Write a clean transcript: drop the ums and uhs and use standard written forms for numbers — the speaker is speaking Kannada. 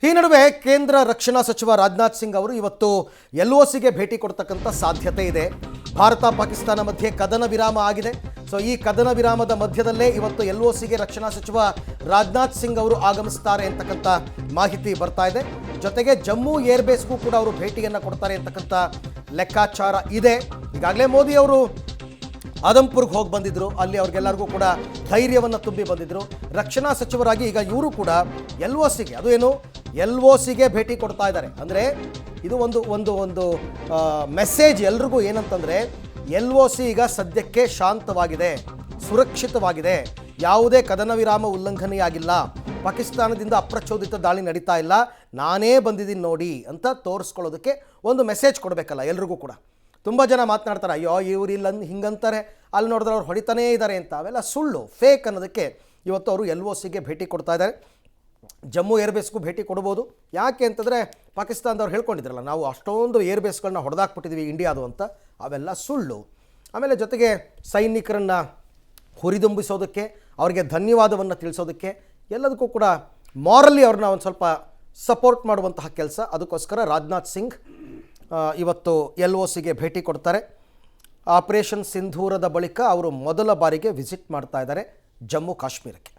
ಈ ನಡುವೆ ಕೇಂದ್ರ ರಕ್ಷಣಾ ಸಚಿವ ರಾಜನಾಥ್ ಸಿಂಗ್ ಅವರು ಇವತ್ತು LOCಗೆ ಭೇಟಿ ಕೊಡ್ತಕ್ಕಂಥ ಸಾಧ್ಯತೆ ಇದೆ. ಭಾರತ ಪಾಕಿಸ್ತಾನ ಮಧ್ಯೆ ಕದನ ವಿರಾಮ ಆಗಿದೆ. ಸೊ ಈ ಕದನ ವಿರಾಮದ ಮಧ್ಯದಲ್ಲೇ ಇವತ್ತು LOCಗೆ ರಕ್ಷಣಾ ಸಚಿವ ರಾಜನಾಥ್ ಸಿಂಗ್ ಅವರು ಆಗಮಿಸ್ತಾರೆ ಅಂತಕ್ಕಂಥ ಮಾಹಿತಿ ಬರ್ತಾ ಇದೆ. ಜೊತೆಗೆ ಜಮ್ಮು ಏರ್ಬೇಸ್ಗೂ ಕೂಡ ಅವರು ಭೇಟಿಯನ್ನು ಕೊಡ್ತಾರೆ ಅಂತಕ್ಕಂಥ ಲೆಕ್ಕಾಚಾರ ಇದೆ. ಈಗಾಗಲೇ ಮೋದಿ ಅವರು ಆದಂಪುರ್ಗೆ ಹೋಗಿ ಬಂದಿದ್ದರು. ಅಲ್ಲಿ ಅವ್ರಿಗೆಲ್ಲರಿಗೂ ಕೂಡ ಧೈರ್ಯವನ್ನು ತುಂಬಿ ಬಂದಿದ್ದರು. ರಕ್ಷಣಾ ಸಚಿವರಾಗಿ ಈಗ ಇವರು ಕೂಡ LOCಗೆ ಅದು ಏನು LOCಗೆ ಭೇಟಿ ಕೊಡ್ತಾ ಇದ್ದಾರೆ. ಅಂದರೆ ಇದು ಒಂದು ಒಂದು ಒಂದು ಮೆಸೇಜ್ ಎಲ್ರಿಗೂ ಏನಂತಂದರೆ LOC ಈಗ ಸದ್ಯಕ್ಕೆ ಶಾಂತವಾಗಿದೆ, ಸುರಕ್ಷಿತವಾಗಿದೆ, ಯಾವುದೇ ಕದನ ವಿರಾಮ ಉಲ್ಲಂಘನೆಯಾಗಿಲ್ಲ, ಪಾಕಿಸ್ತಾನದಿಂದ ಅಪ್ರಚೋದಿತ ದಾಳಿ ನಡೀತಾ ಇಲ್ಲ, ನಾನೇ ಬಂದಿದ್ದೀನಿ ನೋಡಿ ಅಂತ ತೋರಿಸ್ಕೊಳ್ಳೋದಕ್ಕೆ ಒಂದು ಮೆಸೇಜ್ ಕೊಡಬೇಕಲ್ಲ ಎಲ್ರಿಗೂ ಕೂಡ. ತುಂಬ ಜನ ಮಾತನಾಡ್ತಾರೆ, ಅಯ್ಯೋ ಇವ್ರು ಇಲ್ಲ ಹಿಂಗಂತಾರೆ, ಅಲ್ಲಿ ನೋಡಿದ್ರೆ ಅವ್ರು ಹೊಡಿತಾನೇ ಇದ್ದಾರೆ ಅಂತ. ಅವೆಲ್ಲ ಸುಳ್ಳು, ಫೇಕ್ ಅನ್ನೋದಕ್ಕೆ ಇವತ್ತು ಅವರು LOCಗೆ ಭೇಟಿ ಕೊಡ್ತಾ ಇದ್ದಾರೆ. ಜಮ್ಮು ಏರ್ಬೇಸ್ಗೂ ಭೇಟಿ ಕೊಡ್ಬೋದು. ಯಾಕೆ ಅಂತಂದರೆ ಪಾಕಿಸ್ತಾನದವ್ರು ಹೇಳ್ಕೊಂಡಿದ್ರಲ್ಲ, ನಾವು ಅಷ್ಟೊಂದು ಏರ್ಬೇಸ್ಗಳನ್ನ ಹೊಡೆದಾಕ್ಬಿಟ್ಟಿದ್ವಿ ಇಂಡಿಯಾದು ಅಂತ. ಅವೆಲ್ಲ ಸುಳ್ಳು. ಆಮೇಲೆ ಜೊತೆಗೆ ಸೈನಿಕರನ್ನು ಹುರಿದುಂಬಿಸೋದಕ್ಕೆ, ಅವರಿಗೆ ಧನ್ಯವಾದವನ್ನು ತಿಳಿಸೋದಕ್ಕೆ, ಎಲ್ಲದಕ್ಕೂ ಕೂಡ ಮಾರಲಿ ಅವ್ರನ್ನ ಒಂದು ಸ್ವಲ್ಪ ಸಪೋರ್ಟ್ ಮಾಡುವಂತಹ ಕೆಲಸ. ಅದಕ್ಕೋಸ್ಕರ ರಾಜನಾಥ್ ಸಿಂಗ್ ಇವತ್ತು LOCಗೆ ಭೇಟಿ ಕೊಡ್ತಾರೆ. ಆಪರೇಷನ್ ಸಿಂಧೂರದ ಬಳಿಕ ಅವರು ಮೊದಲ ಬಾರಿಗೆ ವಿಸಿಟ್ ಮಾಡ್ತಾ ಇದ್ದಾರೆ ಜಮ್ಮು ಕಾಶ್ಮೀರಕ್ಕೆ.